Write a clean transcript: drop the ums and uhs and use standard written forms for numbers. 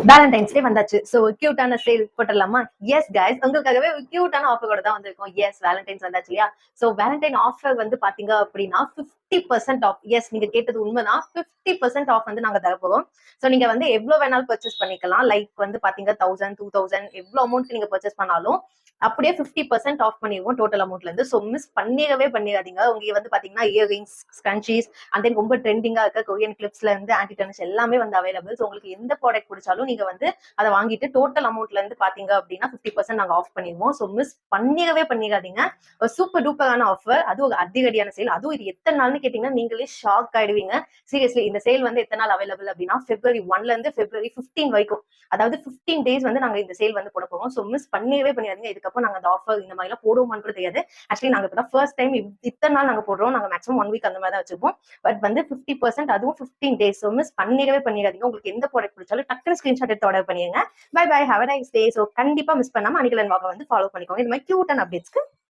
Valentine's Day வந்தாச்சு. So கியூட்டான sale போட்டுடலாமா? எஸ் கைஸ், உங்களுக்காகவே ஒரு கியூட்டான ஆஃபர் கூட தான் வந்திருக்கோம். எஸ், வேலண்டைன்ஸ் வந்தாச்சு இல்லையா? சோ வேலண்டைன் ஆஃபர் வந்து பாத்தீங்க அப்படின்னா 50% ஆஃப். எஸ், நீங்க கேட்டது உண்மைதான். 50% ஆஃப் வந்து நாங்க தரப்போறோம். சோ நீங்க வந்து எவ்வளவு வேணாலும் பர்ச்சேஸ் பண்ணிக்கலாம். லைக் வந்து பாத்தீங்க 1000, 2000 எவ்வளவு அமௌண்ட் நீங்க பர்ச்சேஸ் பண்ணாலும் அப்படியே 50% ஆஃப் பண்ணிடுவோம் டோட்டல் அமௌண்ட்ல இருந்து. சோ மிஸ் பண்ணிடாதீங்க. உங்களுக்கு வந்து பாத்தீங்கன்னா இயர்ரிங்ஸ், ஸ்கன்ச்சீஸ் அண்ட் தென் ரொம்ப ட்ரெண்டிங்கா இருக்க கொரியன் கிளிப்ஸ்ல இருந்து ஆன்டி டென்னிஸ் எல்லாமே வந்து அவைலபிள். ஸோ உங்களுக்கு எந்த ப்ராடக்ட் பிடிச்சாலும் நீங்க வந்து அதை வாங்கிட்டு டோட்டல் அமௌண்ட்ல இருந்து பாத்தீங்க அப்படின்னா 50% நாங்க ஆஃப் பண்ணிடுவோம். ஸோ மிஸ் பண்ணிடாதீங்க. ஒரு சூப்பர் டூப்பரான ஆஃபர், அதுவும் ஒரு அதிரடியான சேல். அதுவும் இது எத்தனை நாள்னு கேட்டீங்கன்னா நீங்களே ஷாக் ஆயிடுவீங்க. சீரியஸ்லி, இந்த சேல் வந்து எத்தனை நாள் அவைலபிள் அப்படின்னா February 1ல இருந்து February 15 வரைக்கும், அதாவது 15 டேஸ் வந்து நாங்க இந்த சேல் வந்து போட போறோம். ஸோ மிஸ் பண்ணிடாதீங்க. இதுக்கப்புறம் நாங்க அந்த ஆஃபர் இந்த மாதிரி எல்லாம் போடுவோமான்னு கூட தெரியாது. ஆக்சுவலி நாங்க இப்போ ஃபர்ஸ்ட் டைம் இத்தனை நாள் நாங்க போடுறோம். நாங்க மேக்ஸிமம் 1 வீக் அந்த மாதிரி தான் வச்சிருப்போம். பட் வந்து 50%, அதுவும் 15 டேஸ். ஸோ மிஸ் பண்ணிடாதீங்க. உங்களுக்கு எந்த ப்ராடக்ட் பிடிச்சாலும் டக்குனு ஸ்கிரீன்ஷாட் எடுத்து ஆர்டர் பண்ணிடுங்க. Bye bye, have a nice day. So கண்டிப்பா மிஸ் பண்ணாம அணிகலன் வாங்க வந்து ஃபாலோ பண்ணிக்கோங்க. இந்த மாதிரி கியூட் அண்ட் அப்டேட்ஸ்க்கு.